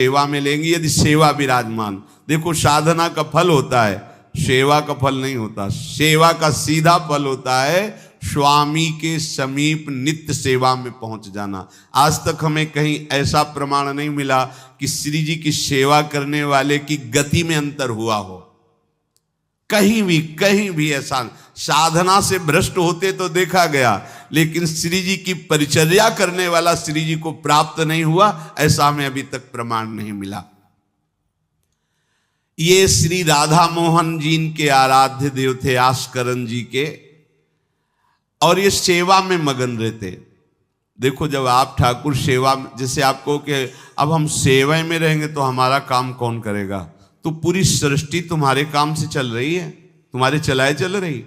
सेवा में लेंगे यदि सेवा विराजमान। देखो साधना का फल होता है, सेवा का फल नहीं होता। सेवा का सीधा फल होता है स्वामी के समीप नित्य सेवा में पहुंच जाना। आज तक हमें कहीं ऐसा प्रमाण नहीं मिला कि श्री जी की सेवा करने वाले की गति में अंतर हुआ हो। कहीं भी ऐसा साधना से भ्रष्ट होते तो देखा गया, लेकिन श्री जी की परिचर्या करने वाला श्री जी को प्राप्त नहीं हुआ, ऐसा हमें अभी तक प्रमाण नहीं मिला। ये श्री राधा मोहन जी के आराध्य देव थे, आस्करन जी के, और ये सेवा में मगन रहते। देखो जब आप ठाकुर सेवा, जैसे आपको कि अब हम सेवा में रहेंगे तो हमारा काम कौन करेगा, तो पूरी सृष्टि तुम्हारे काम से चल रही है, तुम्हारे चलाए चल रही।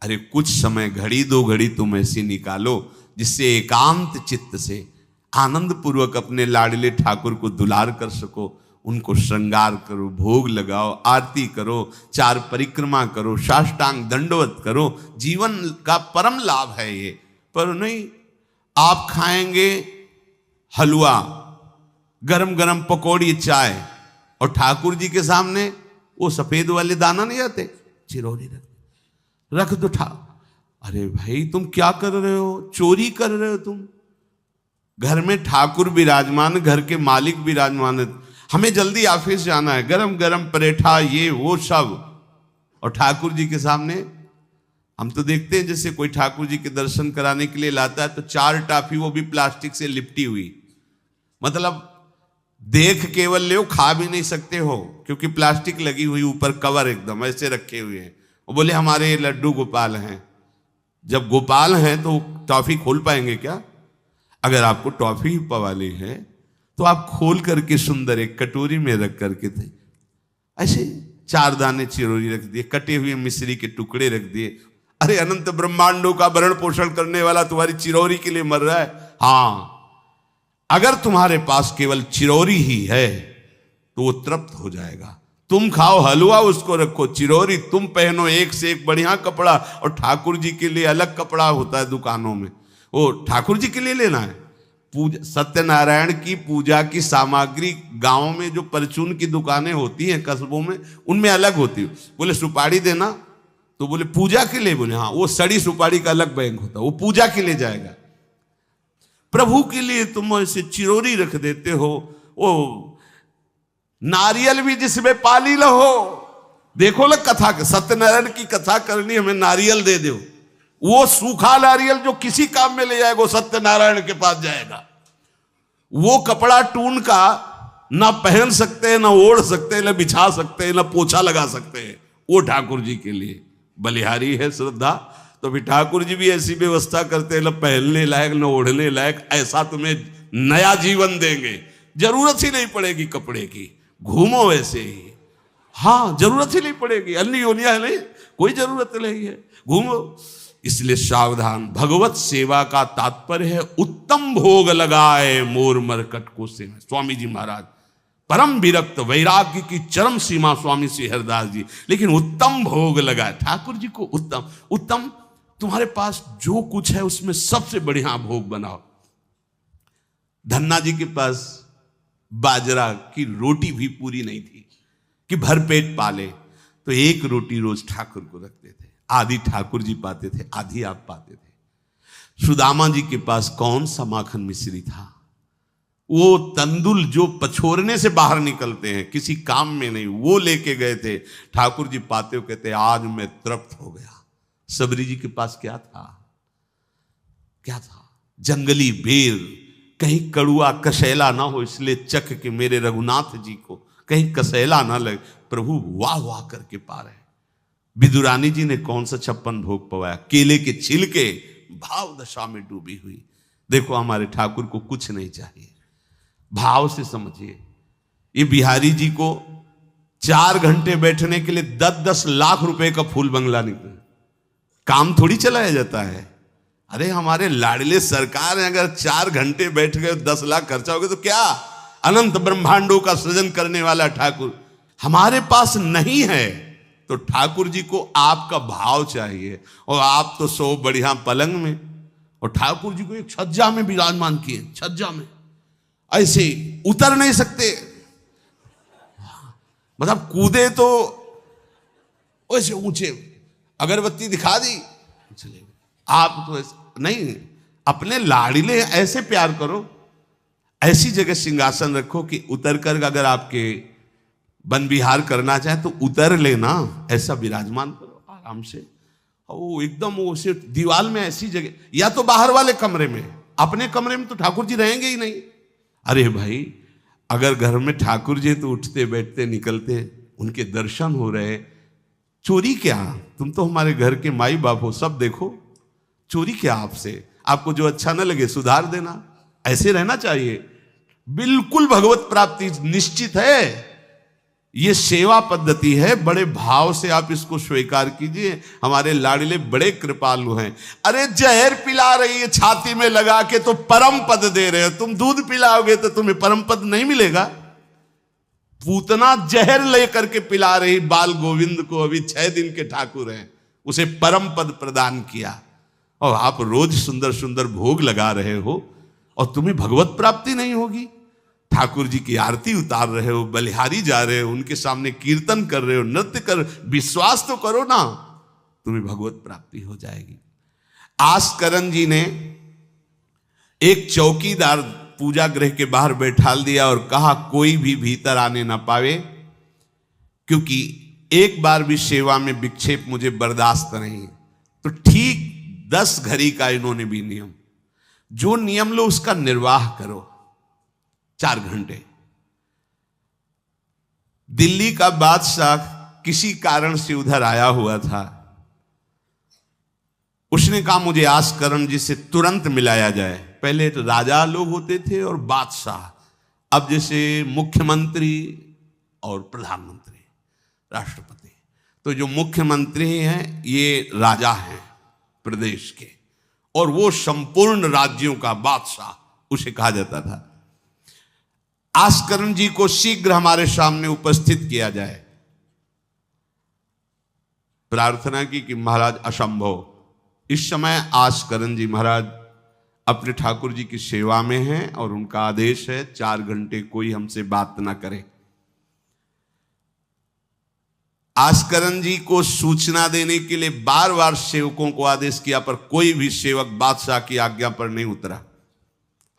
अरे कुछ समय, घड़ी दो घड़ी तुम ऐसी निकालो जिससे एकांत चित्त से आनंद पूर्वक अपने लाडले ठाकुर को दुलार कर सको। उनको श्रृंगार करो, भोग लगाओ, आरती करो, 4 परिक्रमा करो, साष्टांग दंडवत करो। जीवन का परम लाभ है ये। पर नहीं, आप खाएंगे हलवा, गरम गरम पकौड़ी, चाय, और ठाकुर जी के सामने वो सफेद वाले दाना नहीं आते, चिरौरी रख दो अरे भाई तुम क्या कर रहे हो, चोरी कर रहे हो तुम। घर में ठाकुर विराजमान, घर के मालिक विराजमान है, हमें जल्दी ऑफिस जाना है, गरम गरम परेठा ये वो सब, और ठाकुर जी के सामने। हम तो देखते हैं जैसे कोई ठाकुर जी के दर्शन कराने के लिए लाता है तो 4 टाफी, वो भी प्लास्टिक से लिपटी हुई, मतलब देख केवल ले, खा भी नहीं सकते हो क्योंकि प्लास्टिक लगी हुई, ऊपर कवर एकदम ऐसे रखे हुए हैं। वो बोले हमारे लड्डू गोपाल हैं। जब गोपाल हैं तो टॉफी खोल पाएंगे क्या? अगर आपको टॉफी पवाली है तो आप खोल करके सुंदर एक कटोरी में रख करके थे, ऐसे 4 दाने चिरौरी रख दिए, कटे हुए मिश्री के टुकड़े रख दिए। अरे अनंत ब्रह्मांडों का भरण पोषण करने वाला तुम्हारी चिरौरी के लिए मर रहा है। हाँ, अगर तुम्हारे पास केवल चिरौरी ही है तो वो तृप्त हो जाएगा। तुम खाओ हलवा, उसको रखो, चिरौरी तुम पहनो, एक से एक बढ़िया कपड़ा, और ठाकुर जी के लिए अलग कपड़ा होता है दुकानों में, वो ठाकुर जी के लिए लेना है। पूजा, सत्यनारायण की पूजा की सामग्री गांव में जो परचून की दुकानें होती हैं कस्बों में, उनमें अलग होती है। बोले सुपारी देना, तो बोले पूजा के लिए, बोले हाँ, वो सड़ी सुपारी का अलग बैंक होता है, वो पूजा के लिए जाएगा। प्रभु के लिए तुम ऐसे चिरौरी रख देते हो। वो नारियल भी जिसमें पाली लो, देखो ना कथा, सत्यनारायण की कथा करनी, हमें नारियल दे दो। वो सूखा नारियल जो किसी काम में ले जाएगा, वो सत्यनारायण के पास जाएगा। वो कपड़ा टून का ना पहन सकते हैं, ना ओढ़ सकते हैं, ना बिछा सकते हैं, ना पोछा लगा सकते हैं, वो ठाकुर जी के लिए बलिहारी है श्रद्धा। तो भी ठाकुर जी भी ऐसी व्यवस्था करते हैं, ना पहनने लायक ना ओढ़ने लायक, ऐसा तुम्हें नया जीवन देंगे, जरूरत ही नहीं पड़ेगी कपड़े की, घूमो वैसे ही। हाँ, जरूरत ही नहीं पड़ेगी, अन्य योनिया है नहीं, कोई जरूरत नहीं है, घूमो। इसलिए सावधान। भगवत सेवा का तात्पर्य है उत्तम भोग लगाए मोर मरकट को से। स्वामी जी महाराज परम विरक्त, वैराग्य की चरम सीमा स्वामी श्री हरिदास जी, लेकिन उत्तम भोग लगाए ठाकुर जी को। उत्तम उत्तम, तुम्हारे पास जो कुछ है उसमें सबसे बढ़िया भोग बनाओ। धन्ना जी के पास बाजरा की रोटी भी पूरी नहीं थी कि भरपेट पाले, तो 1 रोटी रोज ठाकुर को रखते थे। आधी ठाकुर जी पाते थे, आधी आप पाते थे। सुदामा जी के पास कौन सा माखन मिश्री था? वो तंदुल जो पछोरने से बाहर निकलते हैं, किसी काम में नहीं, वो लेके गए थे। ठाकुर जी पाते हो कहते आज मैं तृप्त हो गया। सबरी जी के पास क्या था? क्या था? जंगली बेर, कहीं कड़ुआ कसैला ना हो, इसलिए चख के मेरे रघुनाथ जी को कहीं कसैला ना लगे। प्रभु वाह वाह करके पा रहे। विदुरानी जी ने कौन सा 56 भोग पवाया? केले के छिलके, भाव दशा में डूबी हुई। देखो हमारे ठाकुर को कुछ नहीं चाहिए, भाव से समझिए। ये बिहारी जी को 4 घंटे बैठने के लिए 10-10 लाख रुपए का फूल बंगला निकला, काम थोड़ी चलाया जाता है। अरे हमारे लाडले सरकार है, अगर 4 घंटे बैठ गए 10 लाख खर्चा हो गया तो क्या? अनंत ब्रह्मांडों का सृजन करने वाला ठाकुर हमारे पास नहीं है। तो ठाकुर जी को आपका भाव चाहिए, और आप तो सो बढ़िया पलंग में, और ठाकुर जी को एक छज्जा में विराजमान किए, छज्जा में ऐसे उतर नहीं सकते। मतलब कूदे तो वैसे ऊंचे, अगरबत्ती दिखा दी चले। आप तो नहीं, अपने लाड़िले ऐसे प्यार करो, ऐसी जगह सिंहासन रखो कि उतर कर अगर आपके वन विहार करना चाहे तो उतर लेना, ऐसा विराजमान करो आराम से। वो एकदम वो से दीवार में ऐसी जगह, या तो बाहर वाले कमरे में, अपने कमरे में तो ठाकुर जी रहेंगे ही नहीं। अरे भाई, अगर घर में ठाकुर जी तो उठते बैठते निकलते, उनके दर्शन हो रहे, चोरी क्या? तुम तो हमारे घर के माई बाप हो, सब देखो, चोरी क्या आपसे? आपको जो अच्छा न लगे सुधार देना, ऐसे रहना चाहिए। बिल्कुल भगवत प्राप्ति निश्चित है। ये सेवा पद्धति है, बड़े भाव से आप इसको स्वीकार कीजिए। हमारे लाडले बड़े कृपालु हैं। अरे जहर पिला रही है छाती में लगा के तो परम पद दे रहे हो, तुम दूध पिलाओगे तो तुम्हें परम पद नहीं मिलेगा। पूतना जहर लेकर के पिला रही बाल गोविंद को, अभी 6 दिन के ठाकुर हैं, उसे परम पद प्रदान किया, और आप रोज सुंदर सुंदर भोग लगा रहे हो और तुम्हें भगवत प्राप्ति नहीं होगी। ठाकुर जी की आरती उतार रहे हो, बलिहारी जा रहे हो, उनके सामने कीर्तन कर रहे हो, नृत्य कर, विश्वास तो करो ना, तुम्हें भगवत प्राप्ति हो जाएगी। आस्करण जी ने एक चौकीदार पूजा गृह के बाहर बैठाल दिया और कहा कोई भी भीतर आने ना पावे, क्योंकि एक बार भी सेवा में विक्षेप मुझे बर्दाश्त नहीं। तो ठीक 10 घड़ी का इन्होंने भी नियम, जो नियम लो उसका निर्वाह करो। 4 घंटे। दिल्ली का बादशाह किसी कारण से उधर आया हुआ था, उसने कहा मुझे आस्करण जी से तुरंत मिलाया जाए। पहले तो राजा लोग होते थे और बादशाह, अब जैसे मुख्यमंत्री और प्रधानमंत्री, राष्ट्रपति। तो जो मुख्यमंत्री हैं ये राजा हैं प्रदेश के, और वो संपूर्ण राज्यों का बादशाह उसे कहा जाता था। आस्करण जी को शीघ्र हमारे सामने उपस्थित किया जाए। प्रार्थना की कि महाराज असंभव, इस समय आस्करण जी महाराज अपने ठाकुर जी की सेवा में हैं और उनका आदेश है 4 घंटे कोई हमसे बात ना करे। आस्करण जी को सूचना देने के लिए बार बार सेवकों को आदेश किया, पर कोई भी सेवक बादशाह की आज्ञा पर नहीं उतरा।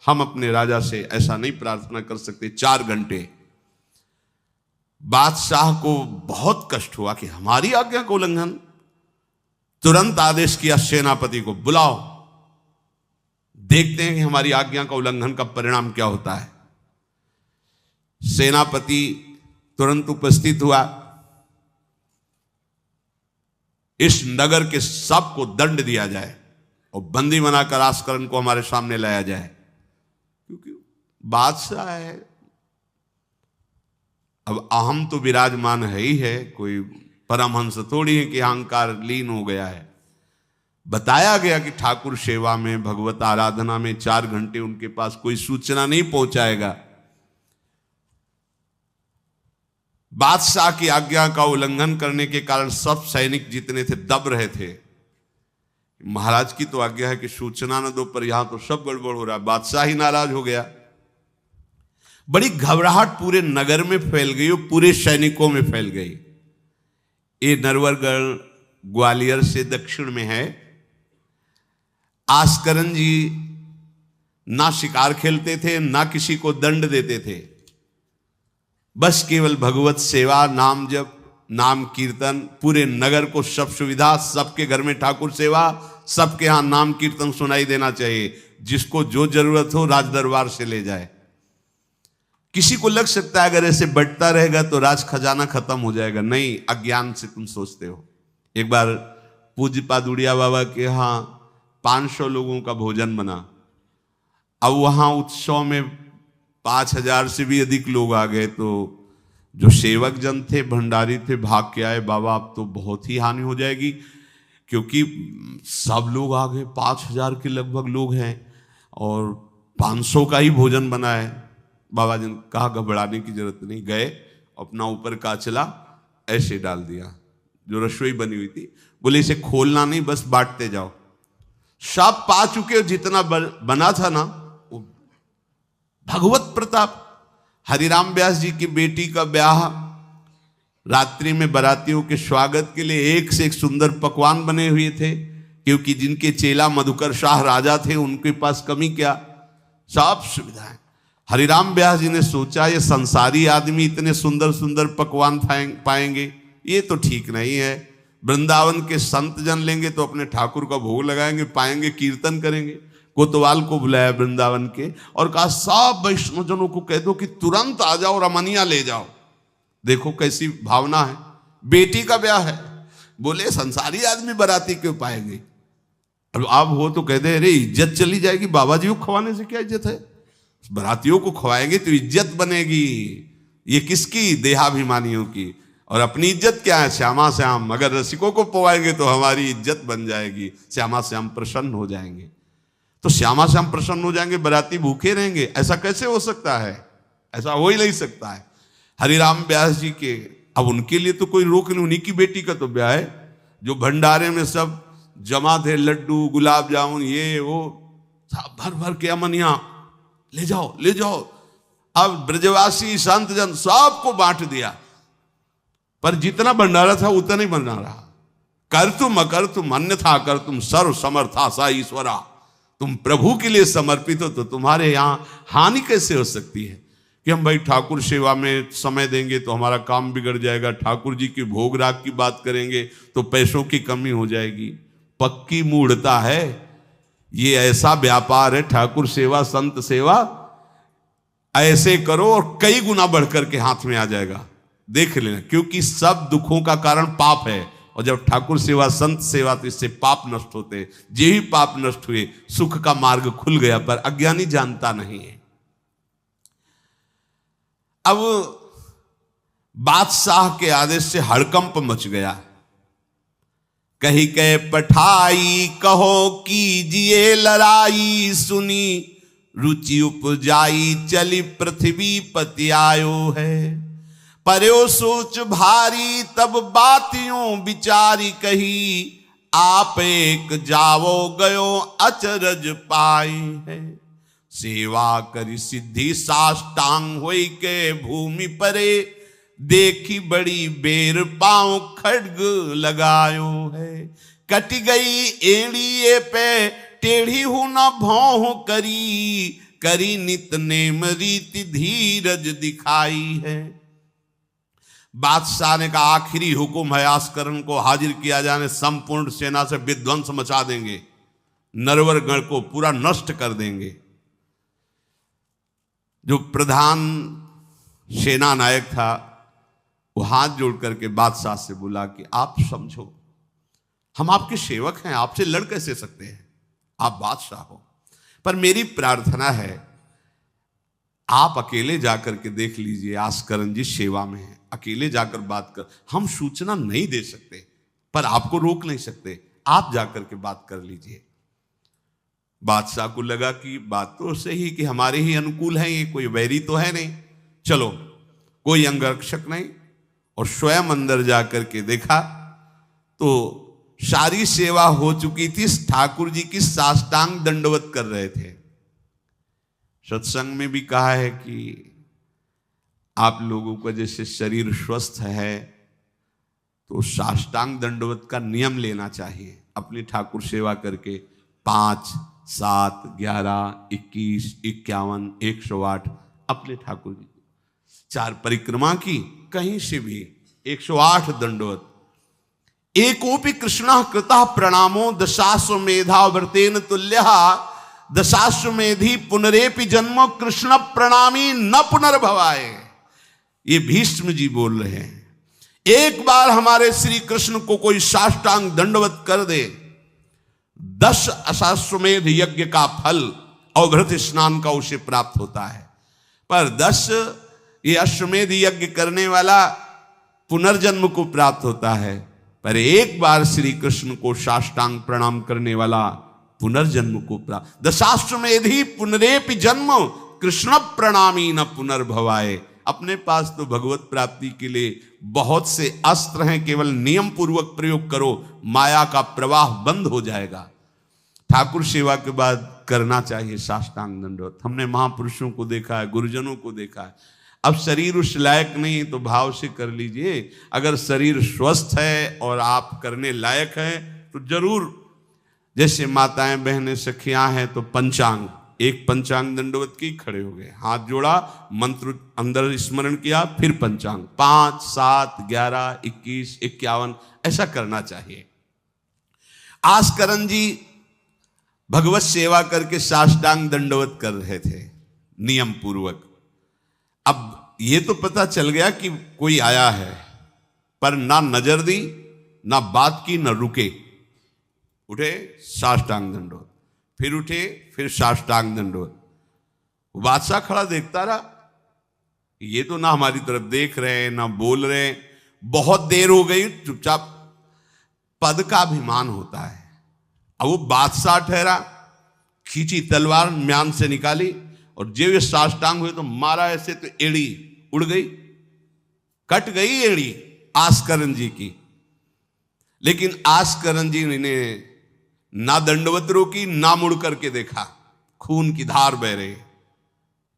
हम अपने राजा से ऐसा नहीं प्रार्थना कर सकते। 4 घंटे। बादशाह को बहुत कष्ट हुआ कि हमारी आज्ञा का उल्लंघन। तुरंत आदेश किया सेनापति को, बुलाओ, देखते हैं कि हमारी आज्ञा का उल्लंघन का परिणाम क्या होता है। सेनापति तुरंत उपस्थित हुआ। इस नगर के सबको दंड दिया जाए और बंदी बनाकर आस्करण को हमारे सामने लाया जाए, क्योंकि बादशाह है। अब अहम तो विराजमान है ही है, कोई परमहंस थोड़ी है कि अहंकार लीन हो गया है। बताया गया कि ठाकुर सेवा में, भगवत आराधना में 4 घंटे उनके पास कोई सूचना नहीं पहुंचाएगा। बादशाह की आज्ञा का उल्लंघन करने के कारण सब सैनिक जितने थे दब रहे थे। महाराज की तो आज्ञा है कि सूचना न दो, पर यहां तो सब गड़बड़ हो रहा है। बादशाह ही नाराज हो गया। बड़ी घबराहट पूरे नगर में फैल गई और पूरे सैनिकों में फैल गई। ये नरवरगढ़ ग्वालियर से दक्षिण में है। आस्करण जी ना शिकार खेलते थे, ना किसी को दंड देते थे, बस केवल भगवत सेवा, नाम जप, नाम कीर्तन, पूरे नगर को सब सुविधा, सबके घर में ठाकुर सेवा, सबके यहां नाम कीर्तन सुनाई देना चाहिए। जिसको जो जरूरत हो राज दरबार से ले जाए। किसी को लग सकता है अगर ऐसे बढ़ता रहेगा तो राज खजाना खत्म हो जाएगा। नहीं, अज्ञान से तुम सोचते हो। एक बार पूज्य पादुड़िया बाबा के यहाँ 500 लोगों का भोजन बना। अब वहां उत्सव में 5000 से भी अधिक लोग आ गए, तो जो सेवक जन थे, भंडारी थे, भाग के आए, बाबा अब तो बहुत ही हानि हो जाएगी, क्योंकि सब लोग आ गए, 5000 के लगभग लोग हैं और 500 का ही भोजन बना है। बाबा जी ने कहा घबराने की जरूरत नहीं। गए, अपना ऊपर का चला ऐसे डाल दिया जो रसोई बनी हुई थी। बोले इसे खोलना नहीं, बस बांटते जाओ। सब पा चुके, जितना बना था ना, भगवत प्रताप। हरिराम व्यास जी की बेटी का ब्याह रात्रि में बारातियों के स्वागत के लिए एक से एक सुंदर पकवान बने हुए थे, क्योंकि जिनके चेला मधुकर शाह राजा थे उनके पास कमी क्या, सब सुविधाएं। हरिराम व्यास जी ने सोचा ये संसारी आदमी इतने सुंदर सुंदर पकवान पाएंगे, ये तो ठीक नहीं है। वृंदावन के संत जन लेंगे तो अपने ठाकुर का भोग लगाएंगे, पाएंगे, कीर्तन करेंगे। कोतवाल को बुलाया वृंदावन के और कहा सब वैष्णव जनों को कह दो कि तुरंत आ जाओ, रमनिया ले जाओ। देखो कैसी भावना है, बेटी का ब्याह है। बोले संसारी आदमी बाराती क्यों पाएंगे, अब आप हो तो कह दे अरे इज्जत चली जाएगी, बाबा जी को खवाने से क्या इज्जत है, बारातियों को खवाएंगे तो इज्जत बनेगी। ये किसकी, देहाभिमानियों की। और अपनी इज्जत क्या है, श्यामा श्याम। अगर रसिकों को पवाएंगे तो हमारी इज्जत बन जाएगी, श्यामा श्याम प्रसन्न हो जाएंगे। तो श्यामा श्याम प्रसन्न हो जाएंगे, बाराती भूखे रहेंगे, ऐसा कैसे हो सकता है, ऐसा हो ही नहीं सकता है। हरिराम व्यास जी के, अब उनके लिए तो कोई रोक नहीं, उन्हीं की बेटी का तो ब्याह है। जो भंडारे में सब जमा थे, लड्डू गुलाब जामुन ये वो सब भर भर के अमनिया, ले जाओ ले जाओ। अब ब्रजवासी संत जन सबको बांट दिया, पर जितना भंडारा था उतना ही बना रहा। कर तुम अकर तुम अन्यथा कर तुम सर्व समर्था सा ईश्वरा। तुम प्रभु के लिए समर्पित हो तो तुम्हारे यहां हानि कैसे हो सकती है कि हम भाई ठाकुर सेवा में समय देंगे तो हमारा काम बिगड़ जाएगा, ठाकुर जी के भोग राग की बात करेंगे तो पैसों की कमी हो जाएगी। पक्की मूढ़ता है, ये ऐसा व्यापार है ठाकुर सेवा संत सेवा, ऐसे करो और कई गुना बढ़कर के हाथ में आ जाएगा, देख लेना। क्योंकि सब दुखों का कारण पाप है, और जब ठाकुर सेवा संत सेवा तो इससे पाप नष्ट होते। जे ही पाप नष्ट हुए सुख का मार्ग खुल गया, पर अज्ञानी जानता नहीं है। अब बादशाह के आदेश से हड़कंप मच गया। कही के पठाई कहो कीजिए लड़ाई, सुनी रुचि उपजाई चली पृथ्वी पति आयो है। पर्यो सोच भारी तब बातियों विचारी कही, आप एक जावो गयो अचरज पाई है। सेवा करी सिद्धि साष्टांग होई के भूमि परे, देखी बड़ी बेर पांव खड्ग लगायो है। कट गई एड़िए पे टेढ़ी हूं न भौं करी, करी नित नेम रीति धीरज दिखाई है। बादशाह ने कहा आखिरी हुक्म है, आस्करण को हाजिर किया जाने, संपूर्ण सेना से विध्वंस मचा देंगे, नरवर गण को पूरा नष्ट कर देंगे। जो प्रधान सेना नायक था वो हाथ जोड़ करके बादशाह से बोला कि आप समझो, हम आपके सेवक हैं, आपसे लड़ कैसे सकते हैं, आप बादशाह हो, पर मेरी प्रार्थना है आप अकेले जाकर के देख लीजिए, आस्करण जी सेवा में है, अकेले जाकर बात कर। हम सूचना नहीं दे सकते पर आपको रोक नहीं सकते, आप जाकर के बात कर लीजिए। बादशाह को लगा कि बात तो सही कि हमारे ही अनुकूल है, ये कोई वैरी तो है नहीं, चलो कोई अंगरक्षक नहीं। और स्वयं अंदर जाकर के देखा तो सारी सेवा हो चुकी थी, ठाकुर जी की साष्टांग दंडवत कर रहे थे। सत्संग में भी कहा है कि आप लोगों का जैसे शरीर स्वस्थ है तो साष्टांग दंडवत का नियम लेना चाहिए। अपनी ठाकुर सेवा करके 5, 7, 11, 21, 51, 108 अपने ठाकुर जी 4 परिक्रमा की, कहीं से भी 108 दंडवत। एकोपि कृष्ण कृतः प्रणामो दशाश्वमेधा व्रतेन तुल्यः, दशाश्वमेधी पुनरेपि जन्म कृष्ण प्रणामी न पुनर्भवाए। ये भीष्म जी बोल रहे हैं, एक बार हमारे श्री कृष्ण को कोई साष्टांग दंडवत कर दे, 10 अश्वमेध यज्ञ का फल और व्रत स्नान का उसे प्राप्त होता है। पर 10 ये अश्वमेध यज्ञ करने वाला पुनर्जन्म को प्राप्त होता है, पर एक बार श्री कृष्ण को साष्टांग प्रणाम करने वाला पुनर्जन्म को प्राप्त। दशाश्वमेधी पुनरेपि जन्म कृष्ण प्रणामी न पुनर्भवाए। अपने पास तो भगवत प्राप्ति के लिए बहुत से अस्त्र हैं, केवल नियम पूर्वक प्रयोग करो, माया का प्रवाह बंद हो जाएगा। ठाकुर सेवा के बाद करना चाहिए साष्टांग दंडवत। हमने महापुरुषों को देखा है, गुरुजनों को देखा है, अब शरीर उस लायक नहीं तो भाव से कर लीजिए। अगर शरीर स्वस्थ है और आप करने लायक हैं तो जरूर, जैसे माताएं बहनें सखियां हैं तो पंचांग, एक पंचांग दंडवत की, खड़े हो गए, हाथ जोड़ा, मंत्र अंदर स्मरण किया, फिर पंचांग 5, 7, 11, 21, 51 ऐसा करना चाहिए। आस्करण जी भगवत सेवा करके साष्टांग दंडवत कर रहे थे नियम पूर्वक। अब ये तो पता चल गया कि कोई आया है, पर ना नजर दी, ना बात की, ना रुके, उठे साष्टांग दंडवत, फिर उठे, फिर साष्टांग दंडवत। बादशाह खड़ा देखता रहा, ये तो ना हमारी तरफ देख रहे हैं ना बोल रहे हैं। बहुत देर हो गई, चुपचाप। पद का अभिमान होता है। अब वो बादशाह ठहरा, खींची तलवार, म्यान से निकाली और जब ये साष्टांग हुए तो मारा ऐसे, तो एड़ी उड़ गई, कट गई एड़ी आस्करण जी की। लेकिन आस्करण जी ने ना दंडवत रोकी, ना मुड़ करके देखा, खून की धार बह रही।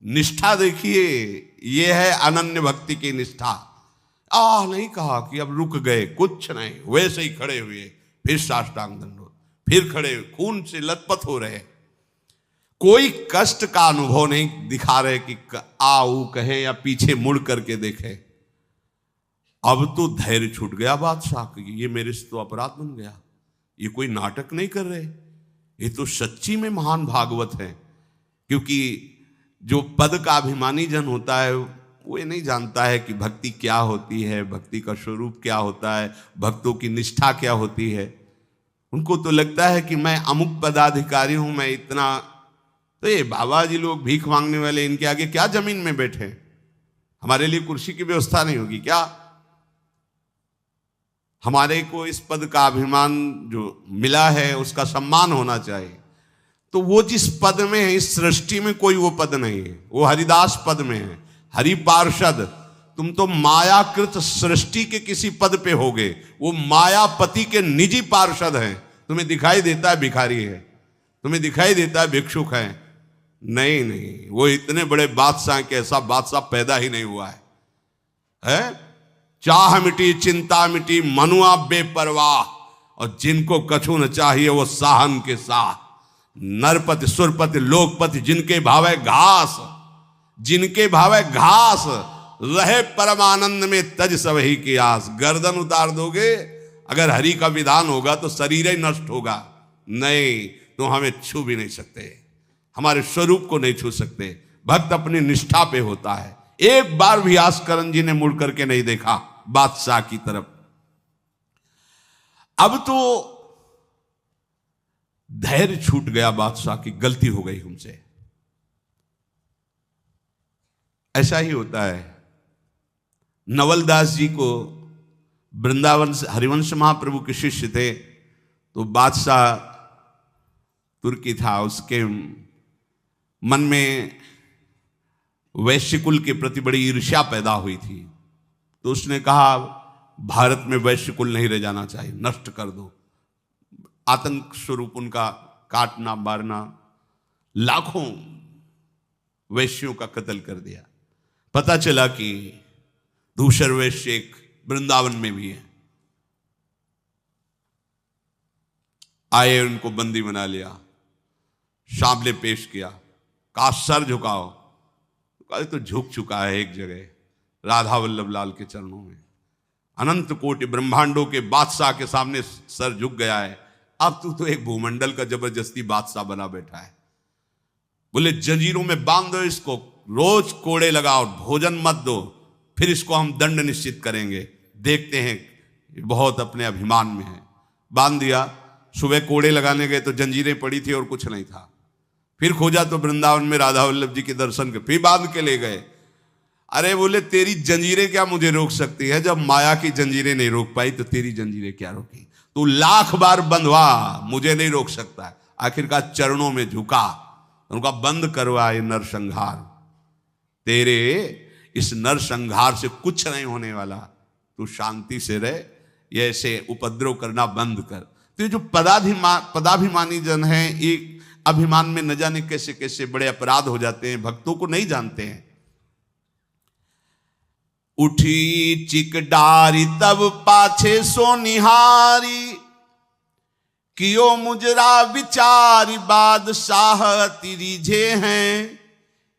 निष्ठा देखिए, यह है अनन्य भक्ति की निष्ठा। नहीं कहा कि अब रुक गए, कुछ नहीं, वैसे ही खड़े हुए, फिर साष्टांग दंडवत, फिर खड़े, खून से लथपथ हो रहे, कोई कष्ट का अनुभव नहीं दिखा रहे कि आओ कहे या पीछे मुड़ करके देखे। अब तो धैर्य छूट गया बादशाह की, ये मेरे से तो अपराध बन गया, ये कोई नाटक नहीं कर रहे, ये तो सच्ची में महान भागवत है। क्योंकि जो पद का अभिमानी जन होता है वो ये नहीं जानता है कि भक्ति क्या होती है, भक्ति का स्वरूप क्या होता है, भक्तों की निष्ठा क्या होती है। उनको तो लगता है कि मैं अमुक पदाधिकारी हूं, मैं इतना, तो ये बाबा जी लोग भीख मांगने वाले, इनके आगे क्या जमीन में बैठे, हमारे लिए कुर्सी की व्यवस्था नहीं होगी क्या? हमारे को इस पद का अभिमान जो मिला है उसका सम्मान होना चाहिए। तो वो जिस पद में है, इस सृष्टि में कोई वो पद नहीं है, वो हरिदास पद में है, हरि पार्षद। तुम तो मायाकृत सृष्टि के किसी पद पे होगे, वो मायापति के निजी पार्षद हैं। तुम्हें दिखाई देता है भिखारी है, तुम्हें दिखाई देता है भिक्षुक है, नहीं नहीं, वो इतने बड़े बादशाह के ऐसा बादशाह पैदा ही नहीं हुआ है? चाह मिटी चिंता मिटी, मनुआ बेपरवाह, और जिनको कछु न चाहिए वो साहन के साथ। नरपति सुरपति लोकपति, जिनके भावे घास, जिनके भावे घास, रहे परमानंद में तज सब ही की आस। गर्दन उतार दोगे, अगर हरि का विधान होगा तो शरीर ही नष्ट होगा, नहीं तो हमें छू भी नहीं सकते, हमारे स्वरूप को नहीं छू सकते। भक्त अपनी निष्ठा पे होता है। एक बार भी आस्करण जी ने मुड़ करके नहीं देखा बादशाह की तरफ। अब तो धैर्य छूट गया बादशाह की, गलती हो गई हमसे। ऐसा ही होता है। नवलदास जी को वृंदावन से हरिवंश महाप्रभु के शिष्य थे, तो बादशाह तुर्की था, उसके मन में वैश्यकुल के प्रति बड़ी ईर्ष्या पैदा हुई थी। तो उसने कहा भारत में वैश्यकुल नहीं रह जाना चाहिए, नष्ट कर दो। आतंक स्वरूप उनका काटना मारना, लाखों वैश्यों का कत्ल कर दिया। पता चला कि दूसर वैश्य एक वृंदावन में भी है। आए, उनको बंदी बना लिया, सामने पेश किया, कहा सर झुकाओ। कहा तो झुक चुका है एक जगह, राधा वल्लभ लाल के चरणों में। अनंत कोटि ब्रह्मांडों के बादशाह के सामने सर झुक गया है। अब तू तो एक भूमंडल का जबरदस्ती बादशाह बना बैठा है। बोले जंजीरों में बांध दो इसको, रोज कोड़े लगाओ, भोजन मत दो, फिर इसको हम दंड निश्चित करेंगे, देखते हैं, बहुत अपने अभिमान में है। बांध दिया। सुबह कोड़े लगाने गए तो जंजीरें पड़ी थी और कुछ नहीं था। फिर खोजा तो वृंदावन में राधा वल्लभ जी के दर्शन के, फिर बांध के ले गए। अरे बोले तेरी जंजीरें क्या मुझे रोक सकती है? जब माया की जंजीरें नहीं रोक पाई तो तेरी जंजीरें क्या रोकी? तू लाख बार बंधवा, मुझे नहीं रोक सकता है। आखिरकार चरणों में झुका, उनका बंद करवा ये नरसंहार। तेरे इस नरसंहार से कुछ नहीं होने वाला, तू शांति से रह, ये ऐसे उपद्रव करना बंद कर। तो ये जो पदाभिमानी जन हैं, एक अभिमान में न जाने कैसे कैसे बड़े अपराध हो जाते हैं, भक्तों को नहीं जानते हैं। उठी चिक डारी तब पाछे सो निहारी, कियो मुजरा विचारी बादशाह अति रीझे हैं,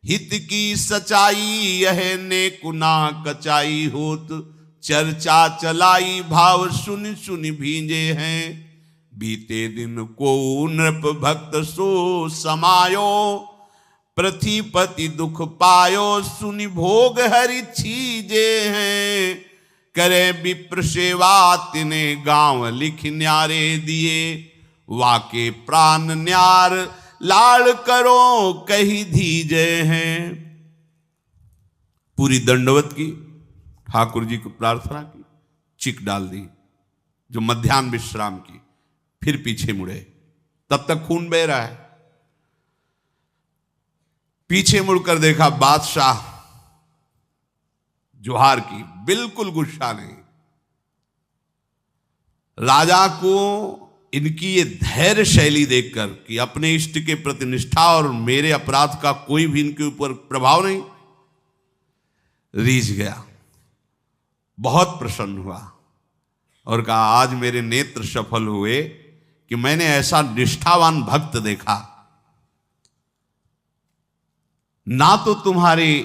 हित की सचाई यह ने कुना कचाई होत, चर्चा चलाई भाव सुन सुन भींजे हैं। बीते दिन को नृप भक्त सो समायो, पृथ्वीपति दुख पायो सुनि भोग हरि छीजे हैं। करे विप्र सेवा तिने गांव लिख न्यारे दिए, वाके प्राण न्यार लाड़ करो कही धीजे हैं। पूरी दंडवत की, ठाकुर जी को प्रार्थना की, चिक डाल दी जो मध्याह्न विश्राम की, फिर पीछे मुड़े। तब तक खून बह रहा है। पीछे मुड़कर देखा बादशाह जोहार की, बिल्कुल गुस्सा नहीं। राजा को इनकी ये धैर्य शैली देखकर कि अपने इष्ट के प्रति निष्ठा और मेरे अपराध का कोई भी इनके ऊपर प्रभाव नहीं, रीझ गया, बहुत प्रसन्न हुआ और कहा आज मेरे नेत्र सफल हुए कि मैंने ऐसा निष्ठावान भक्त देखा। ना तो तुम्हारी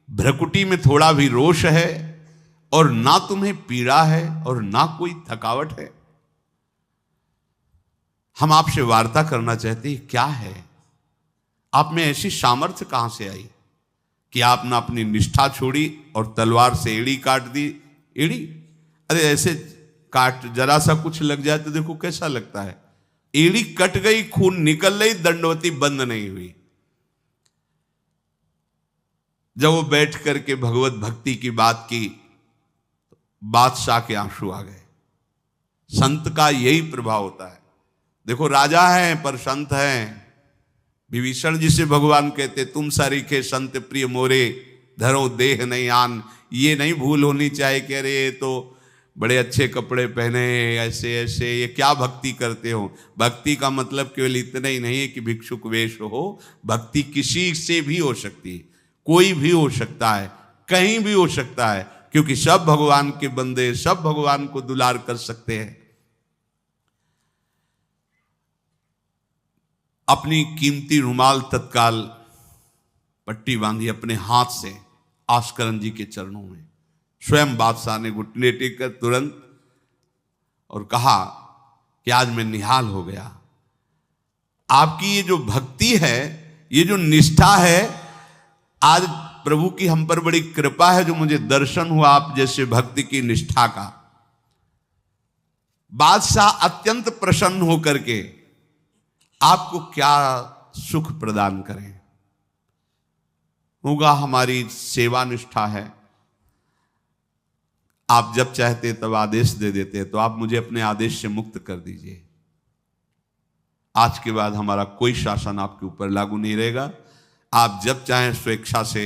भ्रकुटी में थोड़ा भी रोष है और ना तुम्हें पीड़ा है और ना कोई थकावट है। हम आपसे वार्ता करना चाहते हैं, क्या है आप में ऐसी सामर्थ्य कहां से आई कि आपने अपनी निष्ठा छोड़ी और तलवार से एड़ी काट दी। एड़ी, अरे ऐसे काट जरा सा कुछ लग जाए तो देखो कैसा लगता है। एड़ी कट गई, खून निकल गई, दंडवती बंद नहीं हुई। जब वो बैठ करके भगवत भक्ति की बात की, बादशाह के आंसू आ गए। संत का यही प्रभाव होता है। देखो राजा है पर संत है। विभीषण जी से भगवान कहते तुम सरीखे संत प्रिय मोरे, धरो देह नहीं आन। ये नहीं भूल होनी चाहिए कि अरे तो बड़े अच्छे कपड़े पहने, ऐसे ऐसे, ये क्या भक्ति करते हो। भक्ति का मतलब केवल इतना ही नहीं है कि भिक्षुक वेश हो। भक्ति किसी से भी हो सकती है, कोई भी हो सकता है, कहीं भी हो सकता है, क्योंकि सब भगवान के बंदे, सब भगवान को दुलार कर सकते हैं। अपनी कीमती रुमाल तत्काल पट्टी बांधी अपने हाथ से आस्करन जी के चरणों में। स्वयं बादशाह ने घुटने टेक कर तुरंत और कहा कि आज मैं निहाल हो गया। आपकी ये जो भक्ति है, ये जो निष्ठा है, आज प्रभु की हम पर बड़ी कृपा है जो मुझे दर्शन हुआ आप जैसे भक्ति की निष्ठा का। बादशाह अत्यंत प्रसन्न होकर के आपको क्या सुख प्रदान करें। होगा हमारी सेवा निष्ठा है, आप जब चाहते तब आदेश दे देते, तो आप मुझे अपने आदेश से मुक्त कर दीजिए। आज के बाद हमारा कोई शासन आपके ऊपर लागू नहीं रहेगा। आप जब चाहें स्वेच्छा से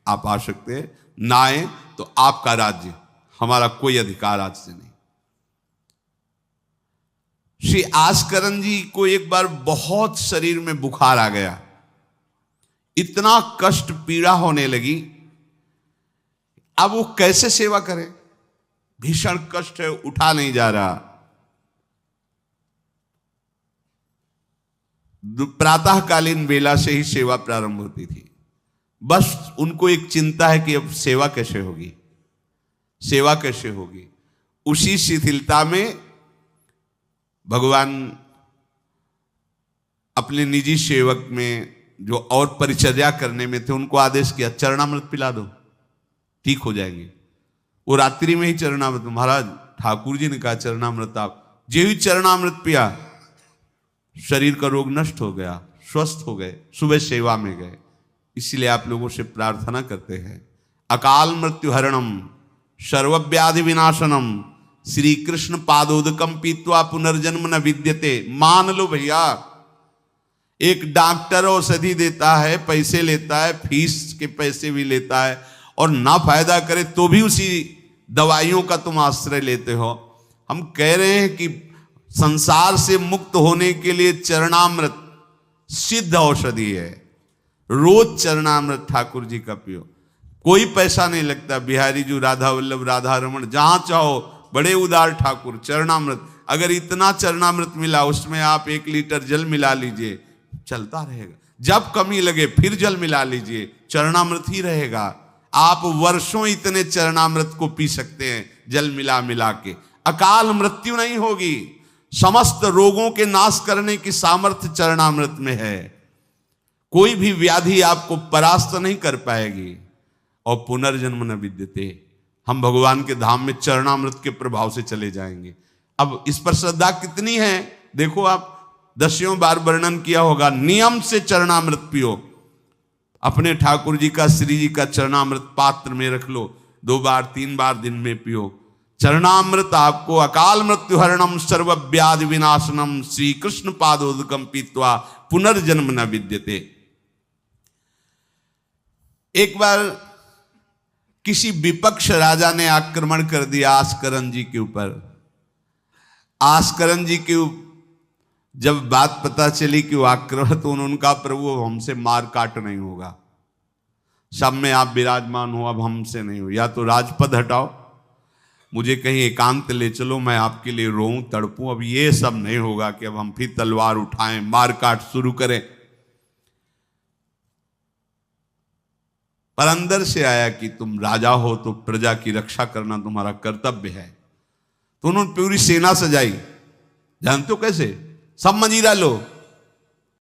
आप आ सकते हैं, ना आए तो आपका राज्य, हमारा कोई अधिकार आज से नहीं। श्री आस्करन जी को एक बार बहुत शरीर में बुखार आ गया, इतना कष्ट पीड़ा होने लगी। अब वो कैसे सेवा करें, भीषण कष्ट है, उठा नहीं जा रहा। प्रातःकालीन बेला से ही सेवा प्रारंभ होती थी। बस उनको एक चिंता है कि अब सेवा कैसे होगी, सेवा कैसे होगी। उसी शिथिलता में भगवान अपने निजी सेवक में जो और परिचर्या करने में थे उनको आदेश किया चरणामृत पिला दो, ठीक हो जाएंगे। वो रात्रि में ही चरणामृत, महाराज ठाकुर जी ने कहा चरणामृत, आप जो ही चरणामृत पिया शरीर का रोग नष्ट हो गया, स्वस्थ हो गए, सुबह सेवा में गए। इसीलिए आप लोगों से प्रार्थना करते हैं, अकाल मृत्यु हरणम सर्वव्याधि विनाशनम श्री कृष्ण पादोदकम पीत्वा पुनर्जन्म न विद्यते। मान लो भैया, एक डॉक्टर औषधि देता है, पैसे लेता है, फीस के पैसे भी लेता है, और ना फायदा करे तो भी उसी दवाइयों का तुम आश्रय लेते हो। हम कह रहे हैं कि संसार से मुक्त होने के लिए चरणामृत सिद्ध औषधि है। रोज चरणामृत ठाकुर जी का पियो। कोई पैसा नहीं लगता। बिहारी जी, राधा वल्लभ, राधा रमन, जहां चाहो, बड़े उदार ठाकुर। चरणामृत, अगर इतना चरणामृत मिला उसमें आप 1 लीटर जल मिला लीजिए, चलता रहेगा। जब कमी लगे फिर जल मिला लीजिए, चरणामृत ही रहेगा। आप वर्षों इतने चरणामृत को पी सकते हैं जल मिला मिला के। अकाल मृत्यु नहीं होगी। समस्त रोगों के नाश करने की सामर्थ्य चरणामृत में है। कोई भी व्याधि आपको परास्त नहीं कर पाएगी। और पुनर्जन्म न विद्यते, हम भगवान के धाम में चरणामृत के प्रभाव से चले जाएंगे। अब इस पर श्रद्धा कितनी है देखो आप, 10 बार वर्णन किया होगा। नियम से चरणामृत पियो। अपने ठाकुर जी का, श्री जी का चरणामृत पात्र में रख लो, 2 बार 3 बार दिन में पियो। चरणामृत आपको अकाल मृत्यु हरणम सर्व व्याधि विनाशनम श्री कृष्ण पादोदकम पीत्वा पुनर्जन्म न विद्यते। एक बार किसी विपक्ष राजा ने आक्रमण कर दिया आस्करन जी के ऊपर। आस्करन जी के जब बात पता चली कि वो आक्रमण, तो उनका प्रभु हमसे मार काट नहीं होगा, सब में आप विराजमान हो, अब हमसे नहीं हो। या तो राजपद हटाओ, मुझे कहीं एकांत ले चलो, मैं आपके लिए रोऊं तड़पूं। अब ये सब नहीं होगा कि अब हम फिर तलवार उठाएं, मार काट शुरू करें। पर अंदर से आया कि तुम राजा हो तो प्रजा की रक्षा करना तुम्हारा कर्तव्य है। तो उन्होंने पूरी सेना सजाई। जानते हो कैसे? सब मंजीरा लो,